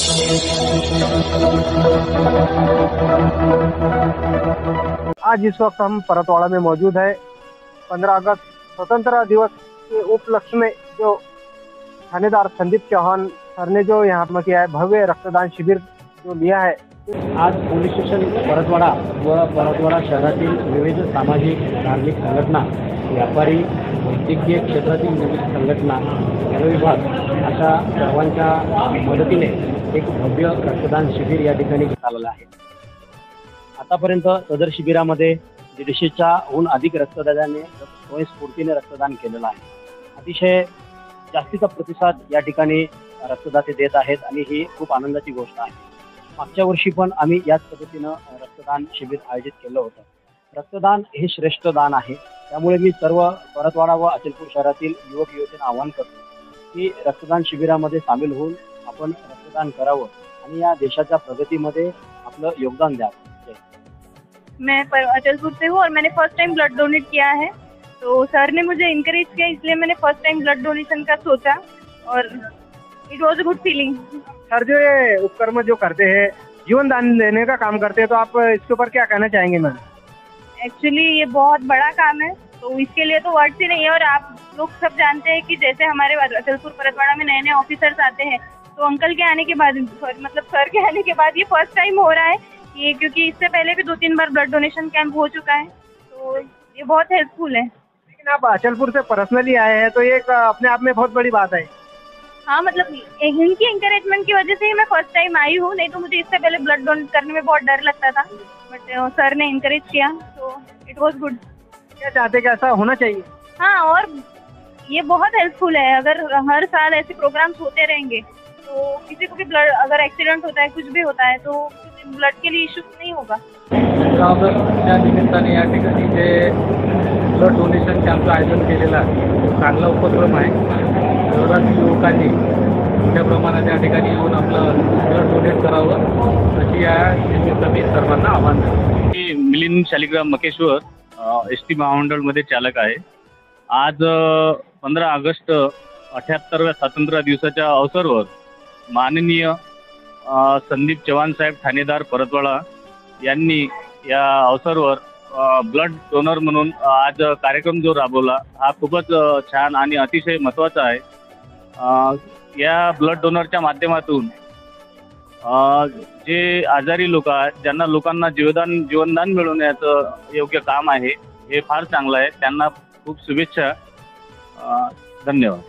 आज इस वक्त हम परतवाड़ा में मौजूद है। 15 अगस्त स्वतंत्रता दिवस के उपलक्ष्य में जो थानेदार संदीप चौहान सर ने जो यहाँ पर किया है भव्य रक्तदान शिविर जो लिया है। आज पोलीस स्टेशन परतवाड़ा व परतवाड़ा शहरातील विविध सामाजिक धार्मिक संघटना, व्यापारी, वैद्यकीय क्षेत्रातील विविध संघटना, विभाग अशा सर्वांच्या मदतीने एक भव्य रक्तदान शिबिर या ठिकाणी घेण्यात आलेलं आहे। आतापर्यंत सदर शिबिरामध्ये 150च्याहून अधिक रक्तदात्यांनी स्वयंस्फूर्तीने रक्तदान केलेलं आहे। अतिशय जास्तीचा प्रतिसाद या ठिकाणी रक्तदाते देत आहेत आणि ही खूप आनंदाची गोष्ट आहे। मागच्या वर्षी पण आम्ही याच पद्धतीनं रक्तदान शिबिर आयोजित केलं होतं। रक्तदान हे श्रेष्ठ दान आहे, त्यामुळे मी सर्व परतवाड़ा व अचलपूर शहरातील युवक युवतींना आवाहन करतो की रक्तदान शिबिरामध्ये सामील होऊन आपण रक्तदान करावं आणि या देशाच्या प्रगतीमध्ये आपलं योगदान द्यावं। मैं अचलपूर से हूँ और मैंने फर्स्ट टाइम ब्लड डोनेट किया है, तो सर ने मुझे इनकरेज किया, इसलिए मैंने फर्स्ट टाइम ब्लड डोनेशन का सोचा और it was a good feeling. Sir जो ये उपक्रम जो करते हैं, जीवन दान देने का काम करते हैं, तो आप इसके ऊपर क्या कहना चाहेंगे मैम? एक्चुअली ये बहुत बड़ा काम है, तो इसके लिए तो वर्ड्स ही नहीं है। और आप लोग सब जानते हैं कि जैसे हमारे अचलपूर परतवाड़ा में नए नए ऑफिसर्स आते हैं, तो अंकल के आने के बाद, मतलब सर के आने के बाद ये फर्स्ट टाइम हो रहा है ये, क्योंकि इससे पहले भी 2-3 बार ब्लड डोनेशन कैंप हो चुका है, तो ये बहुत हेल्पफुल है। लेकिन आप अचलपूर से पर्सनली आए हैं, तो ये एक अपने आप में बहुत बड़ी बात है। हाँ, मतलब इनकी इंकरेजमेंट की वजह से ही मैं फर्स्ट टाइम आई हूँ, नहीं तो मुझे इससे पहले ब्लड डोनेट करने में बहुत डर लगता था, बट सर ने इंकरेज किया, तो इट वॉज गुड। क्या चाहते कि ऐसा होना चाहिए? हाँ, और ये बहुत हेल्पफुल है। अगर हर साल ऐसे प्रोग्राम्स होते रहेंगे तो किसी को भी ब्लड, अगर एक्सीडेंट होता है, कुछ भी होता है, तो ब्लड के लिए इश्यू नहीं होगा। त्या निमित्ताने या ठिकाणी जे ब्लड डोनेशन कॅम्पचं आयोजन केलेलं आहे, चांगला उपक्रम आहे। शहरातील युवकांनी मोठ्या प्रमाणात या ठिकाणी येऊन आपलं ब्लड डोनेट करावं, अशी या निमित्त मी सर्वांना आवाहन करतो। मी मिलिंद शालिग्राम मकेश्वर एस टी महामंडळमध्ये चालक आहे। आज 15 ऑगस्ट 78व्या स्वातंत्र्य दिवसाच्या अवसरावर माननीय संदीप चव्हाण साहेब ठाणेदार परतवाड़ा यांनी या अवसरावर ब्लड डोनर म्हणून आज कार्यक्रम जो राबवला, हा खूपच छान आणि अतिशय महत्त्वाचा आहे। या ब्लड डोनरच्या माध्यमातून जे आजारी लोक आहेत, ज्यांना लोकांना जीवनदान मिळवण्याचं योग्य काम आहे, हे फार चांगलं आहे। त्यांना खूप शुभेच्छा। धन्यवाद।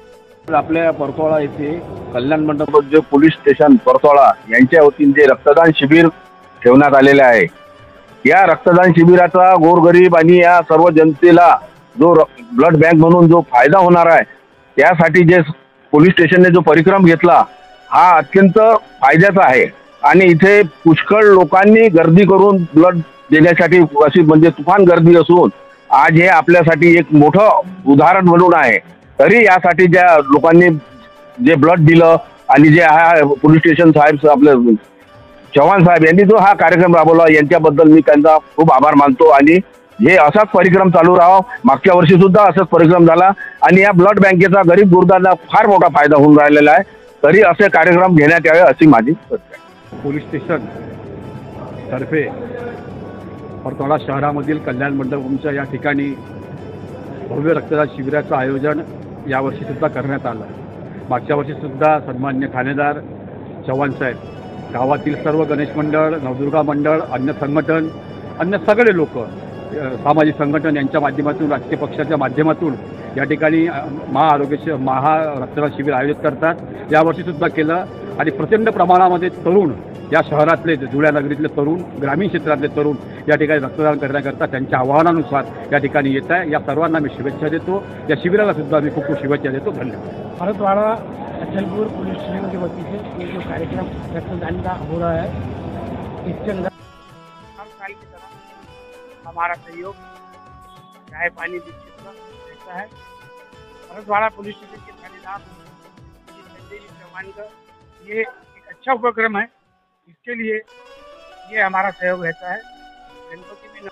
आपल्या परतवाड़ा येथे कल्याण मंडप जे पोलीस स्टेशन परतवाड़ा यांच्या वतीने जे रक्तदान शिबिर ठेवण्यात आलेले आहे, या रक्तदान शिबिराचा गोरगरीब आणि या सर्व जनतेला जो ब्लड बँक म्हणून जो फायदा होणार आहे, त्यासाठी जे पोलीस स्टेशनने जो परिक्रम घेतला, हा अत्यंत फायद्याचा आहे। आणि इथे पुष्कळ लोकांनी गर्दी करून ब्लड देण्यासाठी अशी म्हणजे तुफान गर्दी असून आज हे आपल्यासाठी एक मोठं उदाहरण म्हणून आहे। तरी यासाठी ज्या लोकांनी जे ब्लड दिलं आणि जे हा पोलीस स्टेशन साहेब आपले चव्हाण साहेब यांनी जो हा कार्यक्रम राबवला, यांच्याबद्दल मी त्यांचा खूप आभार मानतो। आणि हे असाच परिक्रम चालू राहावा। मागच्या वर्षी सुद्धा असाच परिक्रम झाला आणि या ब्लड बँकेचा गरीब गुरबांना फार मोठा फायदा होऊन राहिलेला आहे। तरी असे कार्यक्रम घेण्यात यावे अशी माझी इच्छा। पोलीस स्टेशन तर्फे परतवाड़ा शहरामधील कल्याण मंडपच्या या ठिकाणी भव्य रक्तदान शिबिराचं आयोजन यावर्षी सुद्धा करण्यात आलं। मागच्या वर्षी सुद्धा सन्मान्य ठाणेदार चव्हाण साहेब, गावातील सर्व गणेश मंडळ, नवदुर्गा मंडळ, अन्य संघटन, अन्य सगळे लोक, सामाजिक संघटन यांच्या माध्यमातून, राजकीय पक्षाच्या माध्यमातून या ठिकाणी महा रक्तदान शिबिर आयोजित करतात। यावर्षी सुद्धा केलं आणि प्रचंड प्रमाणामध्ये तरुण, या शहरातले जुळ्या नगरीतले तरुण, ग्रामीण क्षेत्रातले तरुण या ठिकाणी रक्तदान करण्याकरता त्यांच्या आवाहनानुसार या ठिकाणी येत आहे। या सर्वांना मी शुभेच्छा देतो। या शिबिराला सुद्धा मी खूप खूप शुभेच्छा देतो। धन्यवाद। परतवाड़ा अचलपूर पुलिस स्टेशन की वती से ये जो कार्यक्रम रक्तदान का हो रहा है, इसके अंदर हर साल की तरह हमारा सहयोग चाय पानी दीक्षित का रहता है। परतवाड़ा पुलिस स्टेशन के थानेदार संजय चौहान का ये एक अच्छा उपक्रम है, इसके लिए ये हमारा सहयोग रहता है। गणपति